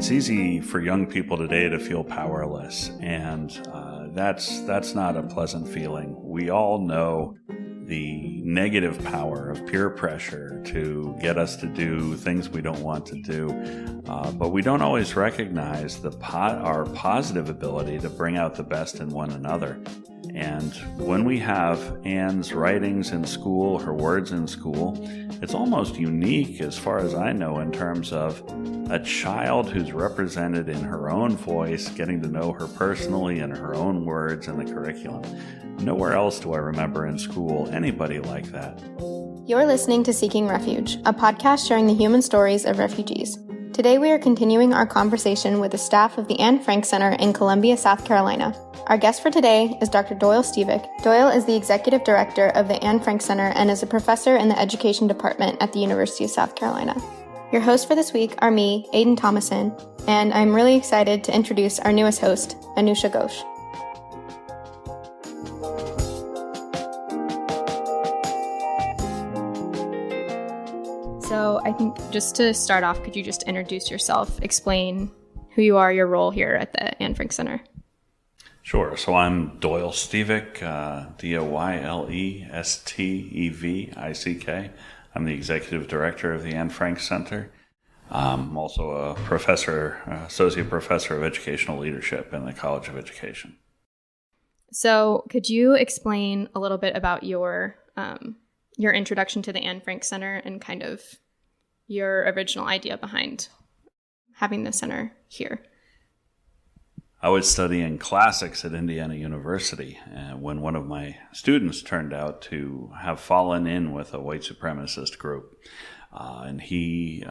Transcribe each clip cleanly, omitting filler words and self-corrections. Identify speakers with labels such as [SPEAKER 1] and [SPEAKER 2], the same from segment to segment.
[SPEAKER 1] It's easy for young people today to feel powerless, and that's not a pleasant feeling. We all know the negative power of peer pressure to get us to do things we don't want to do, but we don't always recognize our positive ability to bring out the best in one another. And when we have Anne's writings in school, her words in school, it's almost unique as far as I know in terms of a child who's represented in her own voice, getting to know her personally in her own words in the curriculum. Nowhere else do I remember in school anybody like that.
[SPEAKER 2] You're listening to Seeking Refuge, a podcast sharing the human stories of refugees. Today we are continuing our conversation with the staff of the Anne Frank Center in Columbia, South Carolina. Our guest for today is Dr. Doyle Stevick. Doyle is the executive director of the Anne Frank Center and is a professor in the education department at the University of South Carolina. Your hosts for this week are me, Aidan Thomason, and I'm really excited to introduce our newest host, Anusha Ghosh. So I think just to start off, could you just introduce yourself, explain who you are, your role here at the Anne Frank Center?
[SPEAKER 1] Sure. So I'm Doyle Stevick, DoylStevick. I'm the executive director of the Anne Frank Center. I'm also a professor, associate professor of educational leadership in the College of Education.
[SPEAKER 2] So could you explain a little bit about your introduction to the Anne Frank Center and kind of your original idea behind having the center here?
[SPEAKER 1] I was studying classics at Indiana University when one of my students turned out to have fallen in with a white supremacist group. And he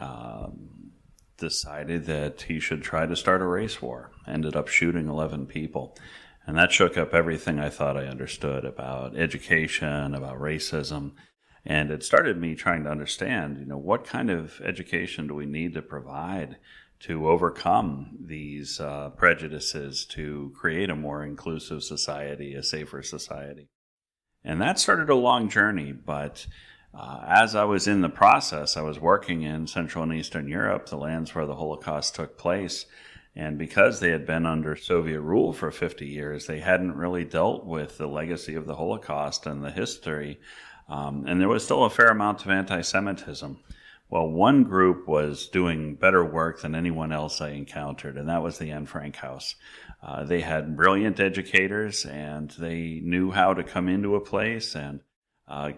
[SPEAKER 1] decided that he should try to start a race war. Ended up shooting 11 people. And that shook up everything I thought I understood about education, about racism. And it started me trying to understand, what kind of education do we need to provide to overcome these prejudices to create a more inclusive society, a safer society. And that started a long journey, but as I was in the process, I was working in Central and Eastern Europe, the lands where the Holocaust took place. And because they had been under Soviet rule for 50 years, they hadn't really dealt with the legacy of the Holocaust and the history. And there was still a fair amount of anti-Semitism. Well, one group was doing better work than anyone else I encountered, and that was the Anne Frank House. They had brilliant educators, and they knew how to come into a place and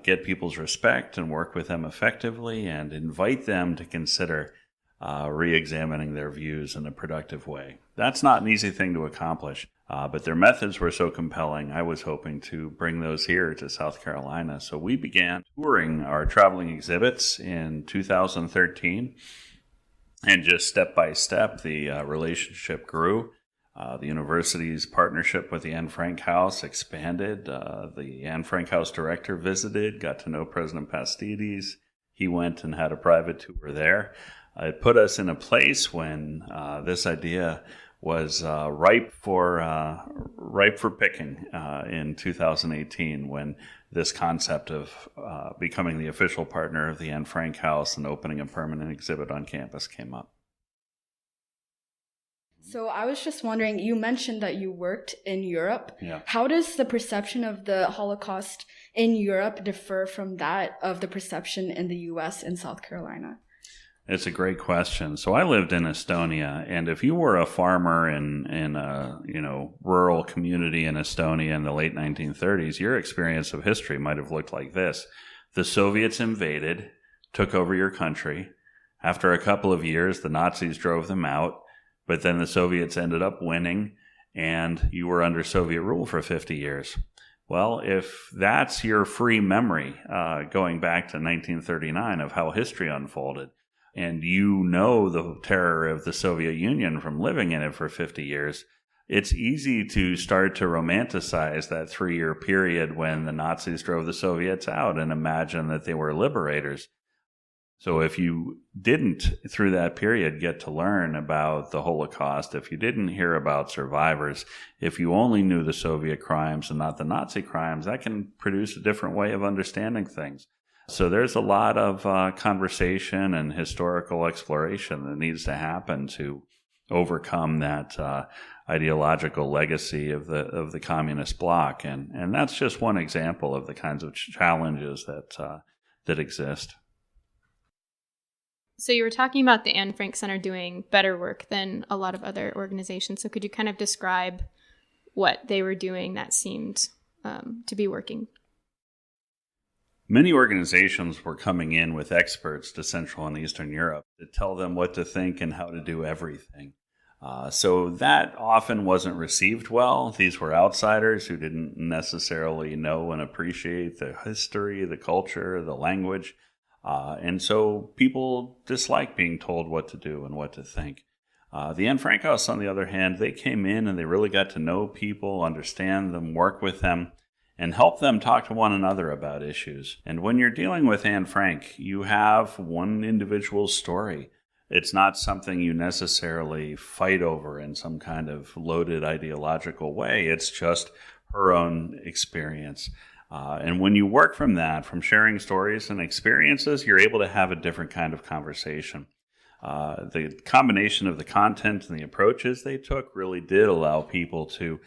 [SPEAKER 1] get people's respect and work with them effectively and invite them to consider re-examining their views in a productive way. That's not an easy thing to accomplish, but their methods were so compelling, I was hoping to bring those here to South Carolina. So we began touring our traveling exhibits in 2013, and just step by step, the relationship grew. The university's partnership with the Anne Frank House expanded. The Anne Frank House director visited, got to know President Pastides. He went and had a private tour there. It put us in a place when this idea was ripe for picking in 2018, when this concept of becoming the official partner of the Anne Frank House and opening a permanent exhibit on campus came up.
[SPEAKER 3] So I was just wondering, you mentioned that you worked in Europe.
[SPEAKER 1] Yeah.
[SPEAKER 3] How does the perception of the Holocaust in Europe differ from that of the perception in the U.S. and South Carolina?
[SPEAKER 1] It's a great question. So I lived in Estonia, and if you were a farmer in a rural community in Estonia in the late 1930s, your experience of history might have looked like this. The Soviets invaded, took over your country. After a couple of years, the Nazis drove them out, but then the Soviets ended up winning, and you were under Soviet rule for 50 years. Well, if that's your free memory going back to 1939 of how history unfolded, and you know the terror of the Soviet Union from living in it for 50 years, it's easy to start to romanticize that 3-year period when the Nazis drove the Soviets out and imagine that they were liberators. So if you didn't, through that period, get to learn about the Holocaust, if you didn't hear about survivors, if you only knew the Soviet crimes and not the Nazi crimes, that can produce a different way of understanding things. So there's a lot of conversation and historical exploration that needs to happen to overcome that ideological legacy of the communist bloc, and that's just one example of the kinds of challenges that exist.
[SPEAKER 2] So you were talking about the Anne Frank Center doing better work than a lot of other organizations. So could you kind of describe what they were doing that seemed to be working?
[SPEAKER 1] Many organizations were coming in with experts to Central and Eastern Europe to tell them what to think and how to do everything. So that often wasn't received well. These were outsiders who didn't necessarily know and appreciate the history, the culture, the language. And so people dislike being told what to do and what to think. The Anne Frank House, on the other hand, they came in and they really got to know people, understand them, work with them, and help them talk to one another about issues. And when you're dealing with Anne Frank, you have one individual story. It's not something you necessarily fight over in some kind of loaded ideological way. It's just her own experience. And when you work from that, from sharing stories and experiences, you're able to have a different kind of conversation. The combination of the content and the approaches they took really did allow people to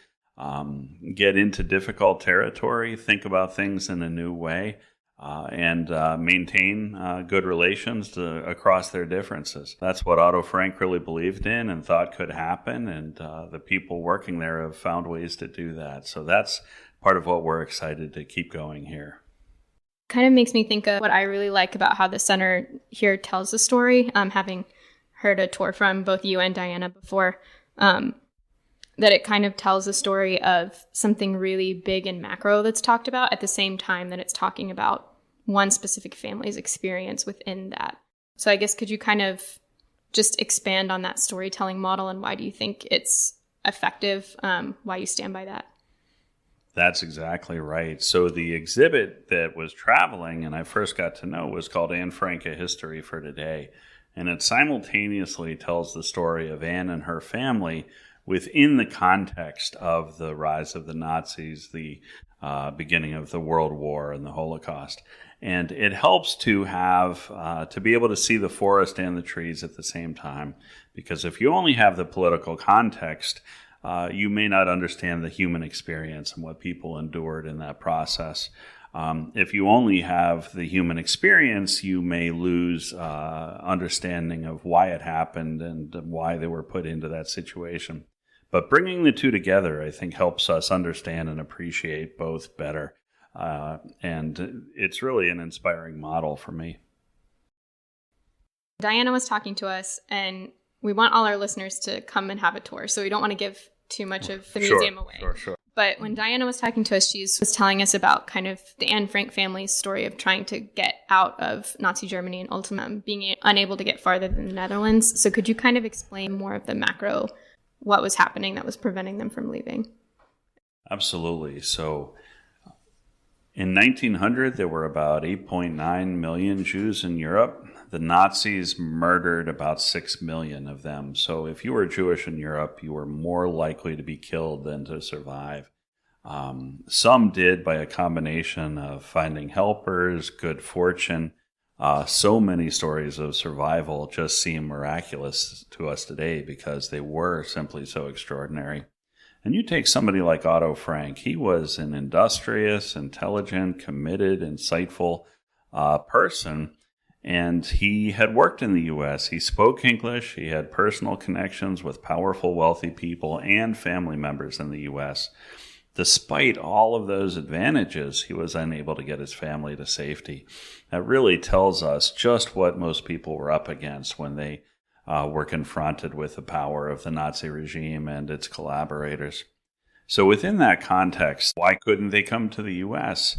[SPEAKER 1] get into difficult territory, think about things in a new way, and maintain good relations across their differences. That's what Otto Frank really believed in and thought could happen, and the people working there have found ways to do that. So that's part of what we're excited to keep going here.
[SPEAKER 2] Kind of makes me think of what I really like about how the center here tells the story, having heard a tour from both you and Diana before, that it kind of tells a story of something really big and macro that's talked about at the same time that it's talking about one specific family's experience within that. So I guess could you kind of just expand on that storytelling model and why do you think it's effective, why you stand by that?
[SPEAKER 1] That's exactly right. So the exhibit that was traveling and I first got to know was called Anne Frank, A History for Today. And it simultaneously tells the story of Anne and her family within the context of the rise of the Nazis, the beginning of the World War and the Holocaust. And it helps to have, to be able to see the forest and the trees at the same time. Because if you only have the political context, you may not understand the human experience and what people endured in that process. If you only have the human experience, you may lose understanding of why it happened and why they were put into that situation. But bringing the two together, I think, helps us understand and appreciate both better. And it's really an inspiring model for me.
[SPEAKER 2] Diana was talking to us, and we want all our listeners to come and have a tour, so we don't want to give too much of the museum away.
[SPEAKER 1] Sure.
[SPEAKER 2] But when Diana was talking to us, she was telling us about kind of the Anne Frank family's story of trying to get out of Nazi Germany and ultimately being unable to get farther than the Netherlands. So could you kind of explain more of the macro, what was happening that was preventing them from leaving?
[SPEAKER 1] Absolutely. So in 1900, there were about 8.9 million Jews in Europe. The Nazis murdered about 6 million of them. So if you were Jewish in Europe, you were more likely to be killed than to survive. Some did by a combination of finding helpers, good fortune. So many stories of survival just seem miraculous to us today because they were simply so extraordinary. And you take somebody like Otto Frank. He was an industrious, intelligent, committed, insightful person. And he had worked in the U.S. He spoke English. He had personal connections with powerful, wealthy people and family members in the U.S. Despite all of those advantages, he was unable to get his family to safety. That really tells us just what most people were up against when they were confronted with the power of the Nazi regime and its collaborators. So within that context, why couldn't they come to the U.S.?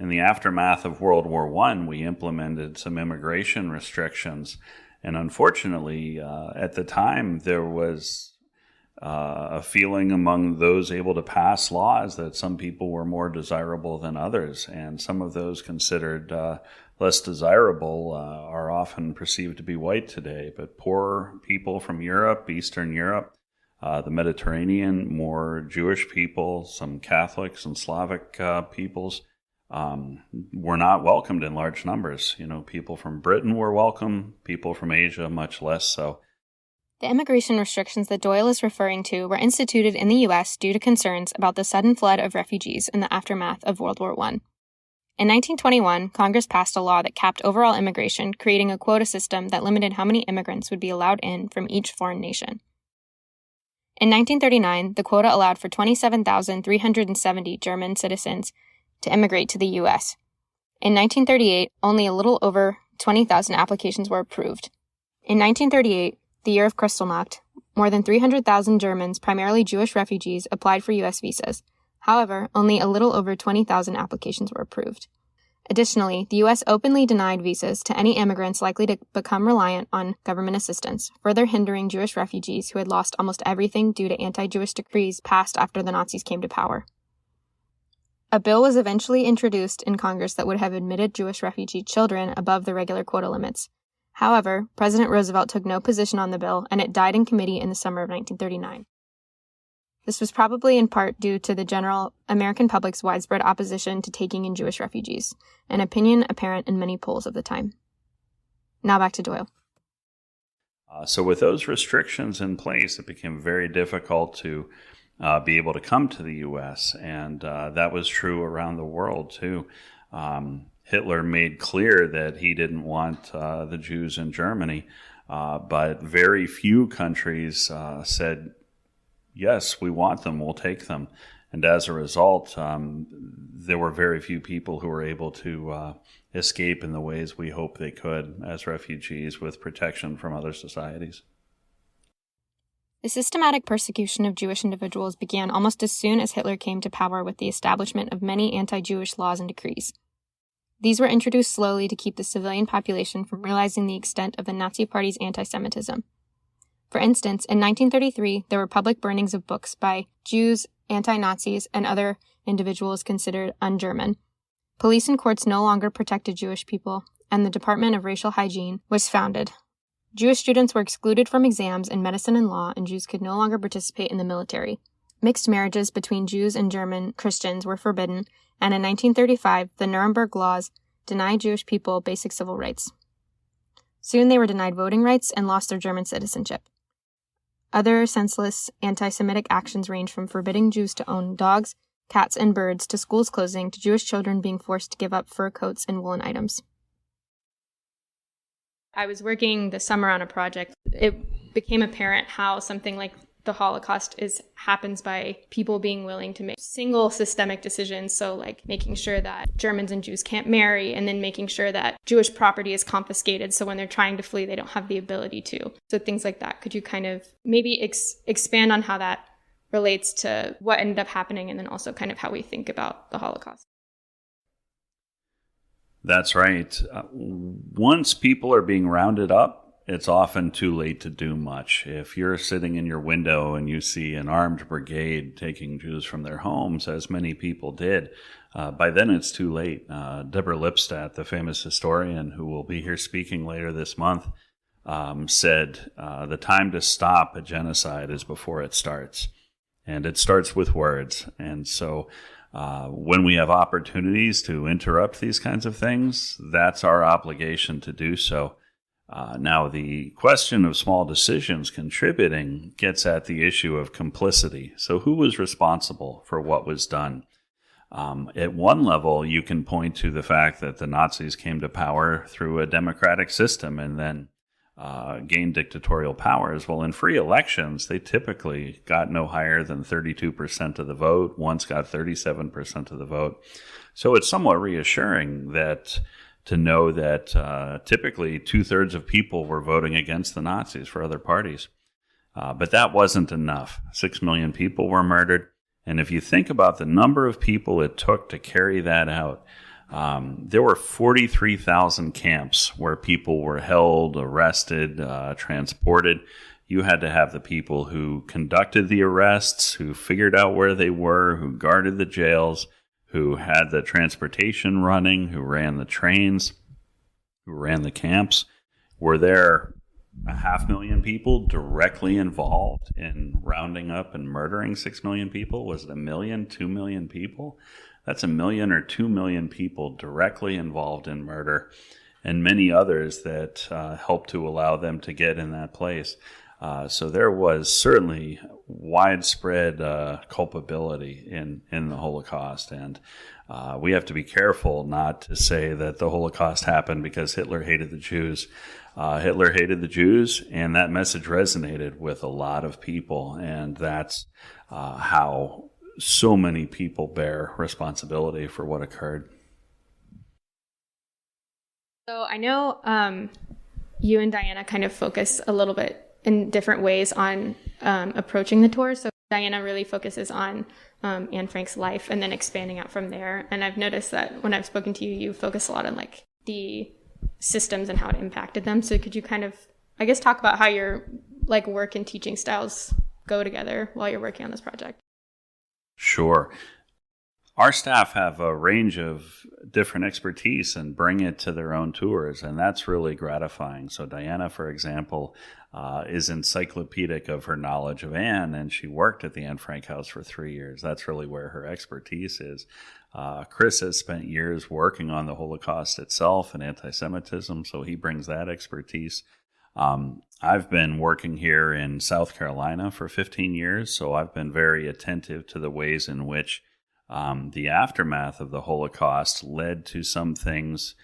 [SPEAKER 1] In the aftermath of World War I, we implemented some immigration restrictions. And unfortunately, at the time, there was a feeling among those able to pass laws that some people were more desirable than others. And some of those considered less desirable are often perceived to be white today. But poor people from Europe, Eastern Europe, the Mediterranean, more Jewish people, some Catholics and Slavic peoples, were not welcomed in large numbers. You know, people from Britain were welcome, people from Asia much less so.
[SPEAKER 2] The immigration restrictions that Doyle is referring to were instituted in the U.S. due to concerns about the sudden flood of refugees in the aftermath of World War I. In 1921, Congress passed a law that capped overall immigration, creating a quota system that limited how many immigrants would be allowed in from each foreign nation. In 1939, the quota allowed for 27,370 German citizens to immigrate to the U.S. In 1938, only a little over 20,000 applications were approved. In 1938, the year of Kristallnacht, more than 300,000 Germans, primarily Jewish refugees, applied for U.S. visas. However, only a little over 20,000 applications were approved. Additionally, the U.S. openly denied visas to any immigrants likely to become reliant on government assistance, further hindering Jewish refugees who had lost almost everything due to anti-Jewish decrees passed after the Nazis came to power. A bill was eventually introduced in Congress that would have admitted Jewish refugee children above the regular quota limits. However, President Roosevelt took no position on the bill, and it died in committee in the summer of 1939. This was probably in part due to the general American public's widespread opposition to taking in Jewish refugees, an opinion apparent in many polls of the time. Now back to Doyle.
[SPEAKER 1] So with those restrictions in place, it became very difficult to be able to come to the U.S., and that was true around the world, too. Hitler made clear that he didn't want the Jews in Germany, but very few countries said, yes, we want them, we'll take them. And as a result, there were very few people who were able to escape in the ways we hope they could as refugees with protection from other societies.
[SPEAKER 2] The systematic persecution of Jewish individuals began almost as soon as Hitler came to power with the establishment of many anti-Jewish laws and decrees. These were introduced slowly to keep the civilian population from realizing the extent of the Nazi Party's anti-Semitism. For instance, in 1933, there were public burnings of books by Jews, anti-Nazis, and other individuals considered un-German. Police and courts no longer protected Jewish people, and the Department of Racial Hygiene was founded. Jewish students were excluded from exams in medicine and law, and Jews could no longer participate in the military. Mixed marriages between Jews and German Christians were forbidden, and in 1935, the Nuremberg Laws denied Jewish people basic civil rights. Soon they were denied voting rights and lost their German citizenship. Other senseless anti-Semitic actions range from forbidding Jews to own dogs, cats, and birds, to schools closing, to Jewish children being forced to give up fur coats and woolen items. I was working this summer on a project. It became apparent how something like the Holocaust happens by people being willing to make single systemic decisions. So like making sure that Germans and Jews can't marry, and then making sure that Jewish property is confiscated. So when they're trying to flee, they don't have the ability to. So things like that. Could you kind of maybe expand on how that relates to what ended up happening, and then also kind of how we think about the Holocaust?
[SPEAKER 1] That's right. Once people are being rounded up, it's often too late to do much. If you're sitting in your window and you see an armed brigade taking Jews from their homes, as many people did, by then it's too late. Deborah Lipstadt, the famous historian who will be here speaking later this month, said the time to stop a genocide is before it starts. And it starts with words. And so when we have opportunities to interrupt these kinds of things, that's our obligation to do so. Now, the question of small decisions contributing gets at the issue of complicity. So who was responsible for what was done? At one level, you can point to the fact that the Nazis came to power through a democratic system and then gained dictatorial powers. Well, in free elections, they typically got no higher than 32% of the vote, once got 37% of the vote. So it's somewhat reassuring to know that typically 2/3 of people were voting against the Nazis for other parties. But that wasn't enough. 6 million people were murdered. And if you think about the number of people it took to carry that out, there were 43,000 camps where people were held, arrested, transported. You had to have the people who conducted the arrests, who figured out where they were, who guarded the jails, who had the transportation running, who ran the trains, who ran the camps. Were there 500,000 people directly involved in rounding up and murdering 6 million people? Was it 1 million, 2 million people? That's 1 million or 2 million people directly involved in murder, and many others that helped to allow them to get in that place. So there was certainly widespread culpability in the Holocaust. And we have to be careful not to say that the Holocaust happened because Hitler hated the Jews. Hitler hated the Jews, and that message resonated with a lot of people. And that's how so many people bear responsibility for what occurred.
[SPEAKER 2] So I know you and Diana kind of focus a little bit in different ways on approaching the tour. So Diana really focuses on Anne Frank's life and then expanding out from there. And I've noticed that when I've spoken to you, you focus a lot on like the systems and how it impacted them. So could you kind of, I guess, talk about how your like work and teaching styles go together while you're working on this project?
[SPEAKER 1] Sure. Our staff have a range of different expertise and bring it to their own tours, and that's really gratifying. So Diana, for example, is encyclopedic of her knowledge of Anne, and she worked at the Anne Frank House for 3 years. That's really where her expertise is. Chris has spent years working on the Holocaust itself and anti-Semitism, so he brings that expertise. I've been working here in South Carolina for 15 years, so I've been very attentive to the ways in which the aftermath of the Holocaust led to some things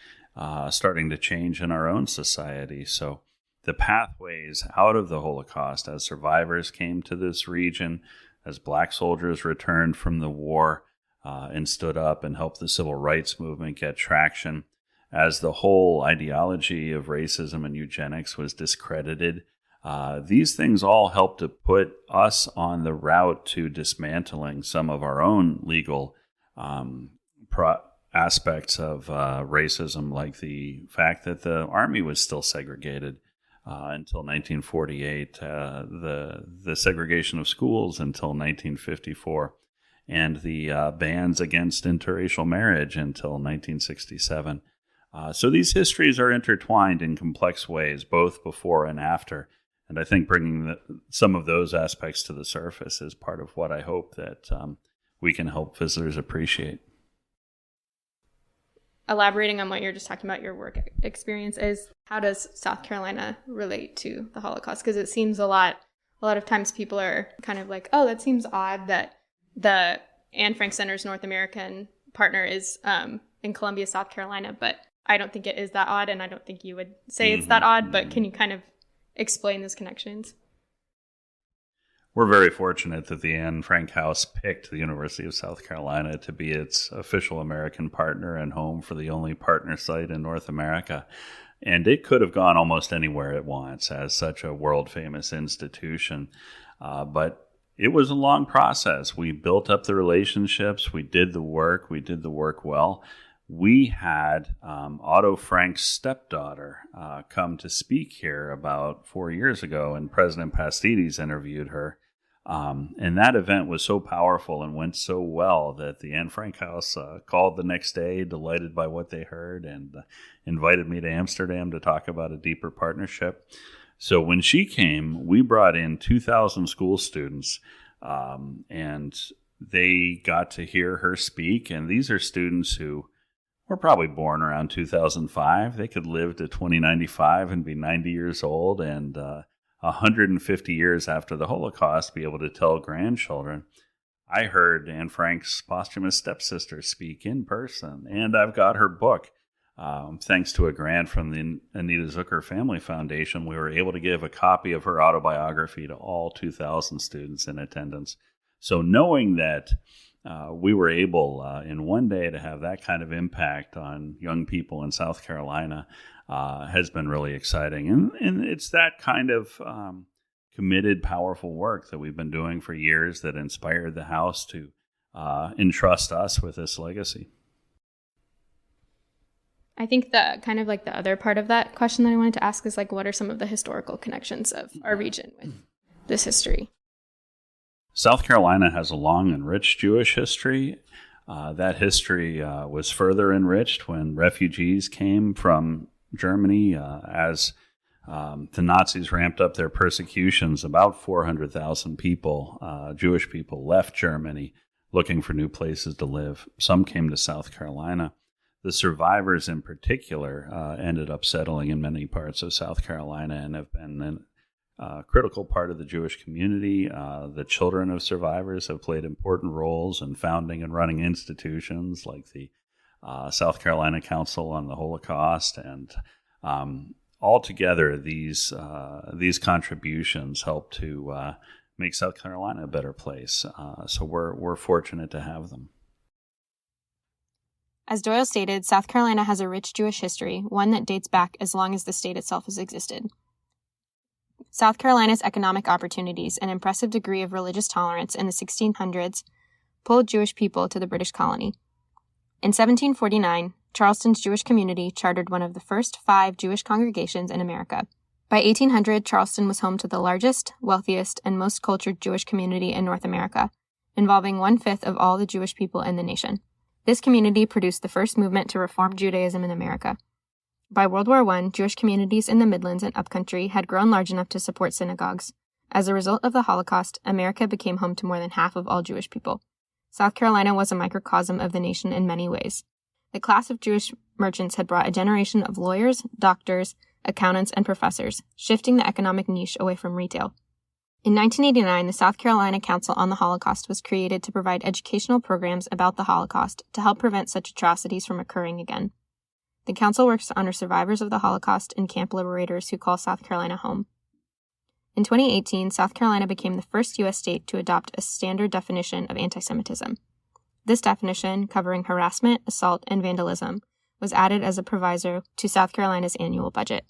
[SPEAKER 1] starting to change in our own society. So the pathways out of the Holocaust as survivors came to this region, as Black soldiers returned from the war and stood up and helped the civil rights movement get traction, as the whole ideology of racism and eugenics was discredited. These things all help to put us on the route to dismantling some of our own legal aspects of racism, like the fact that the Army was still segregated until 1948, the segregation of schools until 1954, and the bans against interracial marriage until 1967. So these histories are intertwined in complex ways, both before and after. And I think bringing some of those aspects to the surface is part of what I hope that we can help visitors appreciate.
[SPEAKER 2] Elaborating on what you're just talking about, your work experience is, how does South Carolina relate to the Holocaust? Because it seems a lot of times people are kind of like, oh, that seems odd that the Anne Frank Center's North American partner is in Columbia, South Carolina, but I don't think it is that odd, and I don't think you would say it's that odd, but can you kind of explain those connections?
[SPEAKER 1] We're very fortunate that the Anne Frank House picked the University of South Carolina to be its official American partner and home for the only partner site in North America. And it could have gone almost anywhere it wants as such a world-famous institution. But it was a long process. We built up the relationships. We did the work well. We had Otto Frank's stepdaughter come to speak here about 4 years ago, and President Pastides interviewed her. And that event was so powerful and went so well that the Anne Frank House called the next day, delighted by what they heard, and invited me to Amsterdam to talk about a deeper partnership. So when she came, we brought in 2,000 school students, and they got to hear her speak. And these are students who were probably born around 2005. They could live to 2095 and be 90 years old, and 150 years after the Holocaust be able to tell grandchildren. I heard Anne Frank's posthumous stepsister speak in person, and I've got her book. Thanks to a grant from the Anita Zucker Family Foundation, we were able to give a copy of her autobiography to all 2,000 students in attendance. So knowing that we were able in one day to have that kind of impact on young people in South Carolina has been really exciting. And it's that kind of committed, powerful work that we've been doing for years that inspired the house to entrust us with this legacy.
[SPEAKER 2] I think the kind of like the other part of that question that I wanted to ask is like, what are some of the historical connections of our region with this history?
[SPEAKER 1] South Carolina has a long and rich Jewish history. That history was further enriched when refugees came from Germany as the Nazis ramped up their persecutions. About 400,000 people, Jewish people, left Germany looking for new places to live. Some came to South Carolina. The survivors in particular ended up settling in many parts of South Carolina and have been critical part of the Jewish community. The children of survivors have played important roles in founding and running institutions like the South Carolina Council on the Holocaust, and altogether these contributions help to make South Carolina a better place. So we're fortunate to have them.
[SPEAKER 2] As Doyle stated, South Carolina has a rich Jewish history, one that dates back as long as the state itself has existed. South Carolina's economic opportunities and impressive degree of religious tolerance in the 1600s pulled Jewish people to the British colony. In 1749, Charleston's Jewish community chartered one of the first 5 Jewish congregations in America. By 1800, Charleston was home to the largest, wealthiest, and most cultured Jewish community in North America, involving 1/5 of all the Jewish people in the nation. This community produced the first movement to reform Judaism in America. By World War I, Jewish communities in the Midlands and Upcountry had grown large enough to support synagogues. As a result of the Holocaust, America became home to more than half of all Jewish people. South Carolina was a microcosm of the nation in many ways. The class of Jewish merchants had brought a generation of lawyers, doctors, accountants, and professors, shifting the economic niche away from retail. In 1989, the South Carolina Council on the Holocaust was created to provide educational programs about the Holocaust to help prevent such atrocities from occurring again. The council works to honor survivors of the Holocaust and camp liberators who call South Carolina home. In 2018, South Carolina became the first U.S. state to adopt a standard definition of anti-Semitism. This definition, covering harassment, assault, and vandalism, was added as a proviso to South Carolina's annual budget.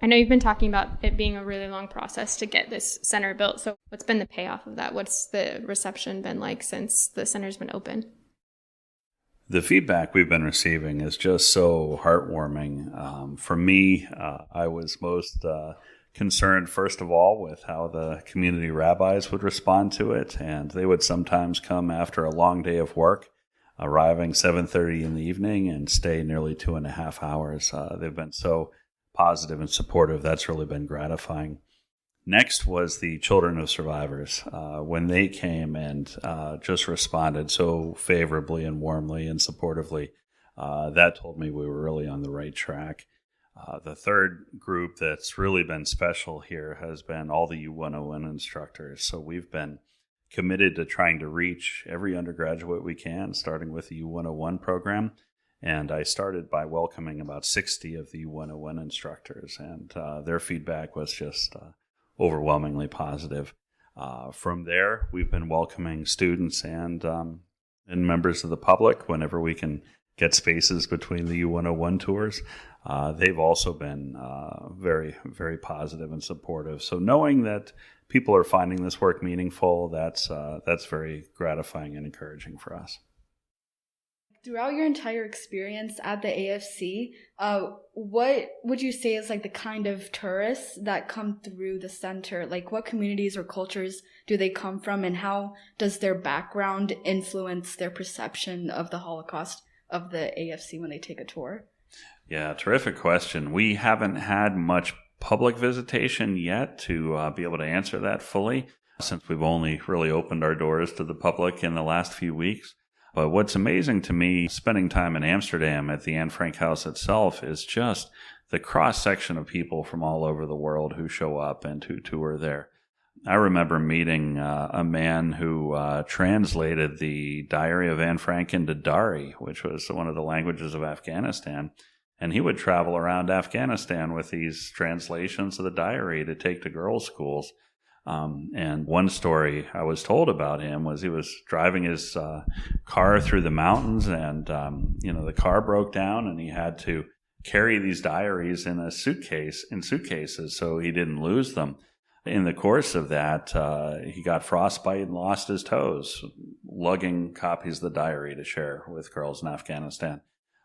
[SPEAKER 2] I know you've been talking about it being a really long process to get this center built. So what's been the payoff of that? What's the reception been like since the center's been open?
[SPEAKER 1] The feedback we've been receiving is just so heartwarming. For me, I was most concerned, first of all, with how the community rabbis would respond to it. And they would sometimes come after a long day of work, arriving 7:30 in the evening and stay nearly 2.5 hours. They've been so positive and supportive. That's really been gratifying. Next was the children of survivors. When they came and just responded so favorably and warmly and supportively, that told me we were really on the right track. The third group that's really been special here has been all the U101 instructors. So we've been committed to trying to reach every undergraduate we can, starting with the U101 program. And I started by welcoming about 60 of the U101 instructors, and their feedback was just overwhelmingly positive. From there, we've been welcoming students and members of the public whenever we can get spaces between the U101 tours. They've also been very, very positive and supportive. So knowing that people are finding this work meaningful, that's very gratifying and encouraging for us.
[SPEAKER 3] Throughout your entire experience at the AFC, what would you say is like the kind of tourists that come through the center? Like what communities or cultures do they come from, and how does their background influence their perception of the Holocaust of the AFC when they take a tour?
[SPEAKER 1] Yeah, terrific question. We haven't had much public visitation yet to be able to answer that fully, since we've only really opened our doors to the public in the last few weeks. But what's amazing to me, spending time in Amsterdam at the Anne Frank House itself, is just the cross-section of people from all over the world who show up and who tour there. I remember meeting a man who translated the Diary of Anne Frank into Dari, which was one of the languages of Afghanistan. And he would travel around Afghanistan with these translations of the diary to take to girls' schools. And one story I was told about him was he was driving his car through the mountains, and the car broke down, and he had to carry these diaries in suitcases so he didn't lose them. In the course of that, he got frostbite and lost his toes, lugging copies of the diary to share with girls in Afghanistan.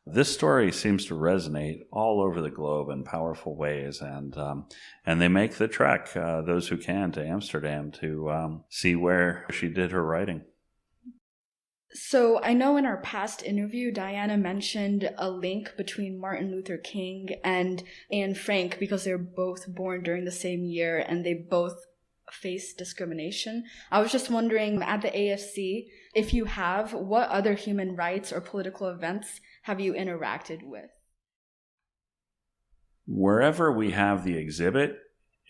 [SPEAKER 1] This story seems to resonate all over the globe in powerful ways, and they make the trek, those who can, to Amsterdam to see where she did her writing.
[SPEAKER 3] So I know in our past interview, Diana mentioned a link between Martin Luther King and Anne Frank because they were both born during the same year and they both face discrimination. I was just wondering, at the AFC, if you have, what other human rights or political events have you interacted with?
[SPEAKER 1] wherever we have the exhibit,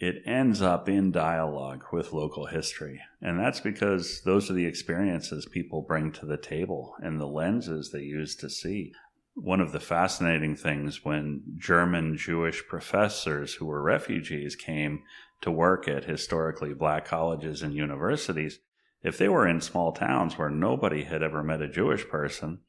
[SPEAKER 1] it ends up in dialogue with local history. And that's because those are the experiences people bring to the table and the lenses they use to see. One of the fascinating things when German Jewish professors who were refugees came to work at historically black colleges and universities, if they were in small towns where nobody had ever met a Jewish person,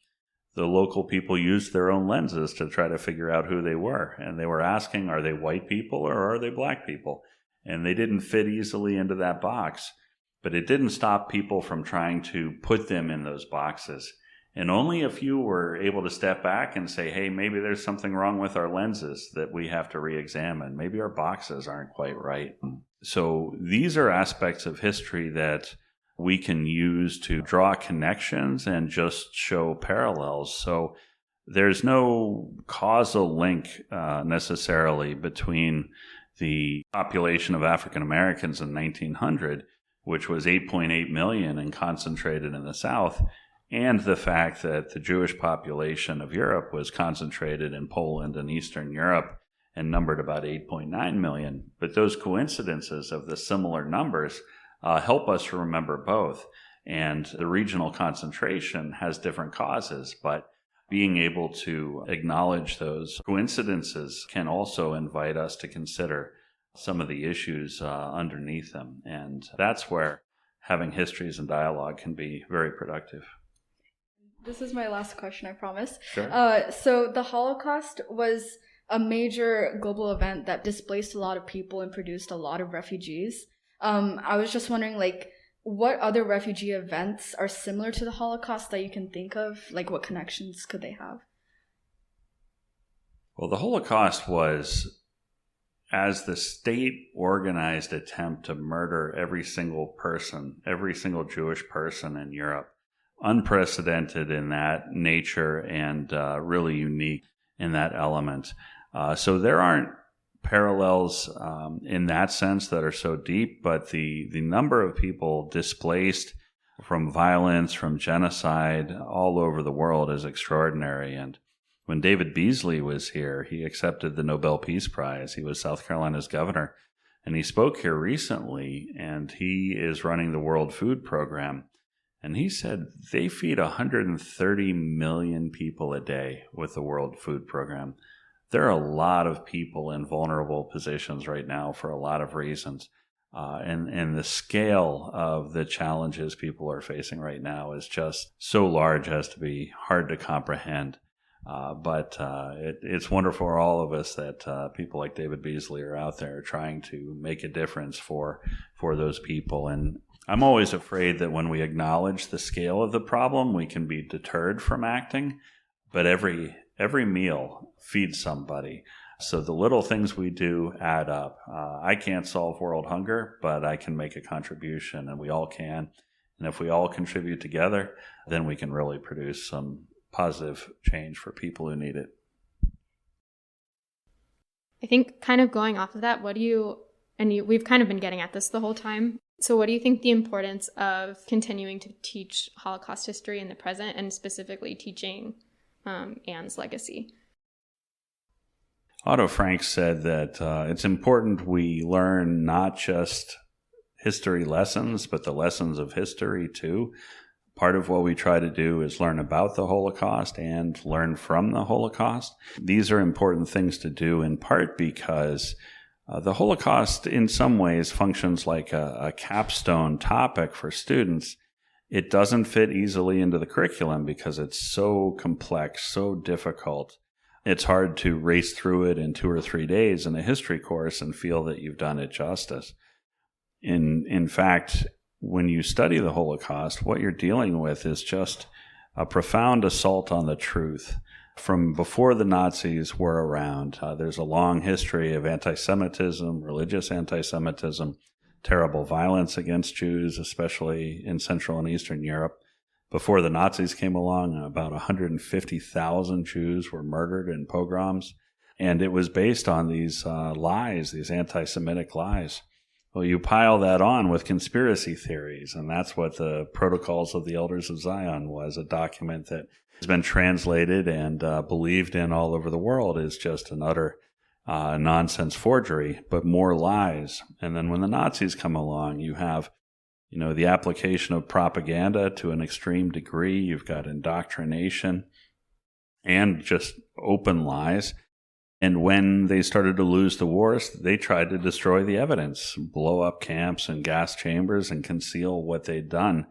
[SPEAKER 1] the local people used their own lenses to try to figure out who they were. And they were asking, are they white people or are they black people? And they didn't fit easily into that box. But it didn't stop people from trying to put them in those boxes. And only a few were able to step back and say, hey, maybe there's something wrong with our lenses that we have to re-examine. Maybe our boxes aren't quite right. So these are aspects of history that we can use to draw connections and just show parallels. So there's no causal link necessarily between the population of African Americans in 1900, which was 8.8 million and concentrated in the South, and the fact that the Jewish population of Europe was concentrated in Poland and Eastern Europe and numbered about 8.9 million. But those coincidences of the similar numbers help us to remember both. And the regional concentration has different causes, but being able to acknowledge those coincidences can also invite us to consider some of the issues underneath them. And that's where having histories and dialogue can be very productive.
[SPEAKER 3] This is my last question, I promise.
[SPEAKER 1] Sure.
[SPEAKER 3] So the Holocaust was a major global event that displaced a lot of people and produced a lot of refugees. I was just wondering, what other refugee events are similar to the Holocaust that you can think of? What connections could they have?
[SPEAKER 1] Well, the Holocaust was, as the state-organized attempt to murder every single person, every single Jewish person in Europe, unprecedented in that nature and really unique in that element. So there aren't parallels in that sense that are so deep, but the number of people displaced from violence, from genocide all over the world is extraordinary. And when David Beasley was here, he accepted the Nobel Peace Prize. He was South Carolina's governor, and he spoke here recently, and he is running the World Food Program. And he said they feed 130 million people a day with the World Food Program. There are a lot of people in vulnerable positions right now for a lot of reasons. And the scale of the challenges people are facing right now is just so large as to be hard to comprehend. But it's wonderful for all of us that people like David Beasley are out there trying to make a difference for those people. And I'm always afraid that when we acknowledge the scale of the problem, we can be deterred from acting. But every meal feeds somebody. So the little things we do add up. I can't solve world hunger, but I can make a contribution, and we all can. And if we all contribute together, then we can really produce some positive change for people who need it.
[SPEAKER 2] I think kind of going off of that, we've kind of been getting at this the whole time. So what do you think the importance of continuing to teach Holocaust history in the present, and specifically teaching Anne's legacy?
[SPEAKER 1] Otto Frank said that it's important we learn not just history lessons, but the lessons of history too. Part of what we try to do is learn about the Holocaust and learn from the Holocaust. These are important things to do in part because the Holocaust in some ways functions like a capstone topic for students. It doesn't fit easily into the curriculum because it's so complex, so difficult. It's hard to race through it in 2 or 3 days in a history course and feel that you've done it justice. In fact, when you study the Holocaust, what you're dealing with is just a profound assault on the truth. From before the Nazis were around, there's a long history of anti-Semitism, religious anti-Semitism, terrible violence against Jews, especially in Central and Eastern Europe. Before the Nazis came along, about 150,000 Jews were murdered in pogroms, and it was based on these lies, these anti-Semitic lies. Well, you pile that on with conspiracy theories, and that's what the Protocols of the Elders of Zion was, a document that has been translated and believed in all over the world is just an utter nonsense forgery, but more lies. And then when the Nazis come along, you have the application of propaganda to an extreme degree. You've got indoctrination and just open lies. And when they started to lose the wars, they tried to destroy the evidence, blow up camps and gas chambers and conceal what they'd done.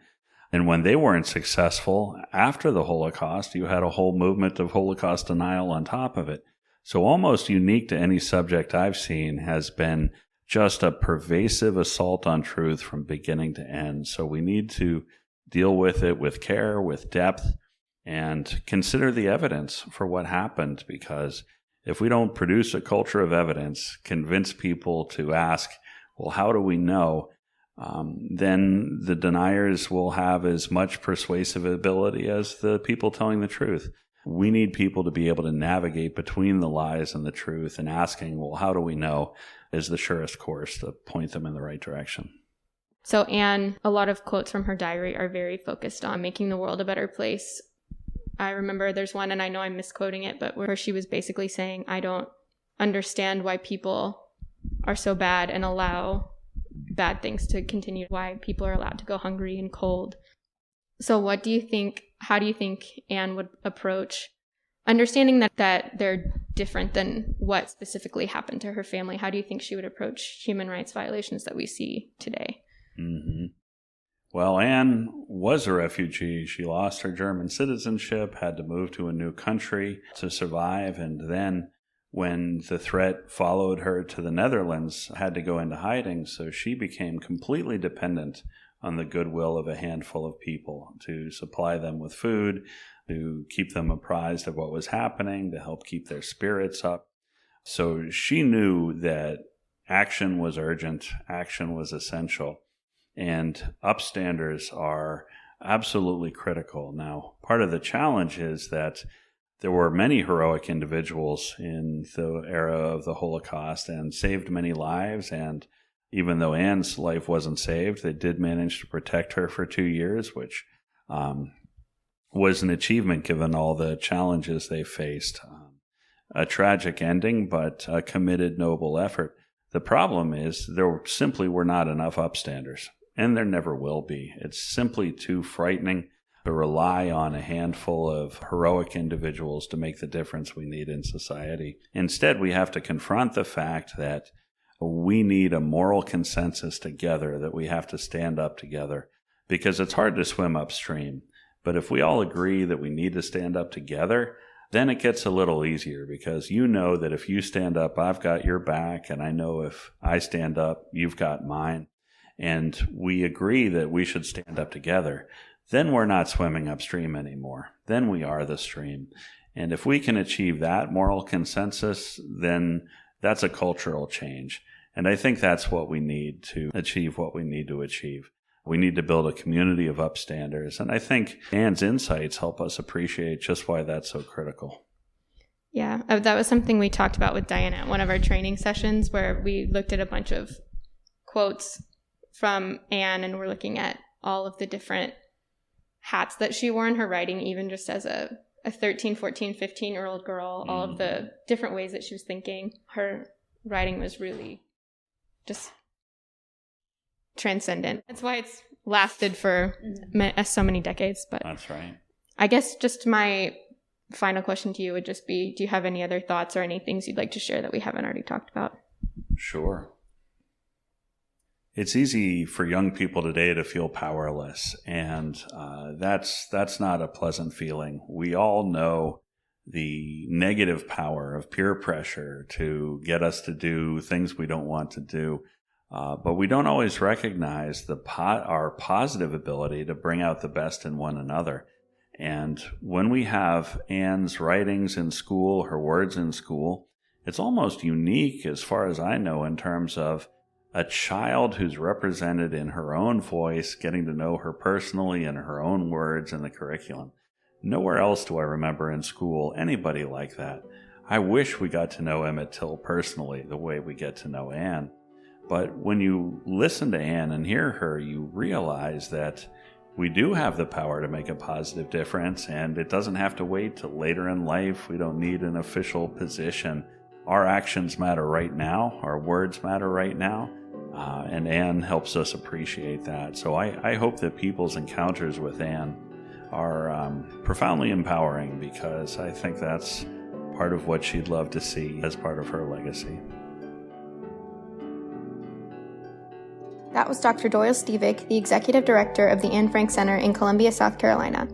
[SPEAKER 1] And when they weren't successful after the Holocaust, you had a whole movement of Holocaust denial on top of it. So almost unique to any subject I've seen has been just a pervasive assault on truth from beginning to end. So we need to deal with it with care, with depth, and consider the evidence for what happened. Because if we don't produce a culture of evidence, convince people to ask, well, how do we know? Then the deniers will have as much persuasive ability as the people telling the truth. We need people to be able to navigate between the lies and the truth, and asking, well, how do we know, is the surest course to point them in the right direction.
[SPEAKER 2] So Anne, a lot of quotes from her diary are very focused on making the world a better place. I remember there's one, and I know I'm misquoting it, but where she was basically saying, I don't understand why people are so bad and allow bad things to continue, why people are allowed to go hungry and cold. So how do you think Anne would approach understanding that they're different than what specifically happened to her family? How do you think she would approach human rights violations that we see today?
[SPEAKER 1] Mm-hmm. Well, Anne was a refugee. She lost her German citizenship, had to move to a new country to survive, and then when the threat followed her to the Netherlands, had to go into hiding. So she became completely dependent on the goodwill of a handful of people to supply them with food, to keep them apprised of what was happening, to help keep their spirits up. So she knew that action was urgent, action was essential, and upstanders are absolutely critical. Now, part of the challenge is that there were many heroic individuals in the era of the Holocaust and saved many lives, and even though Anne's life wasn't saved, they did manage to protect her for 2 years, which was an achievement given all the challenges they faced. A tragic ending, but a committed, noble effort. The problem is there simply were not enough upstanders, and there never will be. It's simply too frightening to rely on a handful of heroic individuals to make the difference we need in society. Instead, we have to confront the fact that we need a moral consensus together, that we have to stand up together, because it's hard to swim upstream. But if we all agree that we need to stand up together, then it gets a little easier, because you know that if you stand up, I've got your back, and I know if I stand up, you've got mine. And we agree that we should stand up together. Then we're not swimming upstream anymore. Then we are the stream. And if we can achieve that moral consensus, then that's a cultural change. And I think that's what we need to achieve what we need to achieve. We need to build a community of upstanders. And I think Anne's insights help us appreciate just why that's so critical.
[SPEAKER 2] Yeah, that was something we talked about with Diana at one of our training sessions, where we looked at a bunch of quotes from Anne, and we're looking at all of the different hats that she wore in her writing, even just as a 13, 14, 15-year-old girl, all of the different ways that she was thinking. Her writing was really just transcendent. That's why it's lasted for so many decades. But
[SPEAKER 1] that's right.
[SPEAKER 2] I guess just my final question to you would just be, do you have any other thoughts or any things you'd like to share that we haven't already talked about?
[SPEAKER 1] Sure. It's easy for young people today to feel powerless, and that's not a pleasant feeling. We all know the negative power of peer pressure to get us to do things we don't want to do, but we don't always recognize our positive ability to bring out the best in one another. And when we have Anne's writings in school, her words in school, it's almost unique, as far as I know, in terms of a child who's represented in her own voice, getting to know her personally in her own words in the curriculum. Nowhere else do I remember in school anybody like that. I wish we got to know Emmett Till personally the way we get to know Anne. But when you listen to Anne and hear her, you realize that we do have the power to make a positive difference, and it doesn't have to wait till later in life. We don't need an official position. our actions matter right now, our words matter right now, and Anne helps us appreciate that. So I hope that people's encounters with Anne are profoundly empowering, because I think that's part of what she'd love to see as part of her legacy.
[SPEAKER 2] That was Dr. Doyle Stevick, the Executive Director of the Anne Frank Center in Columbia, South Carolina.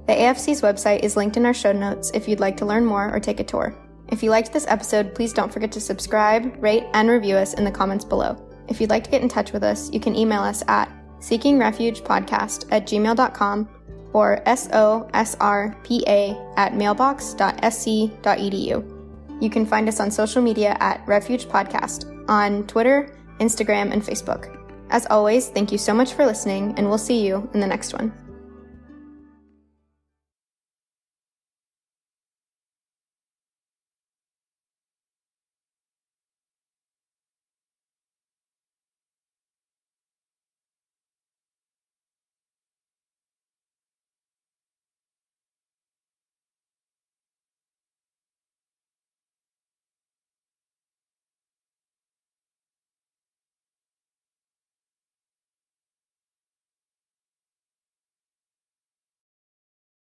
[SPEAKER 2] The AFC's website is linked in our show notes if you'd like to learn more or take a tour. If you liked this episode, please don't forget to subscribe, rate, and review us in the comments below. If you'd like to get in touch with us, you can email us at seekingrefugepodcast@gmail.com or sosrpa@mailbox.sc.edu. You can find us on social media at Refuge Podcast on Twitter, Instagram, and Facebook. As always, thank you so much for listening, and we'll see you in the next one.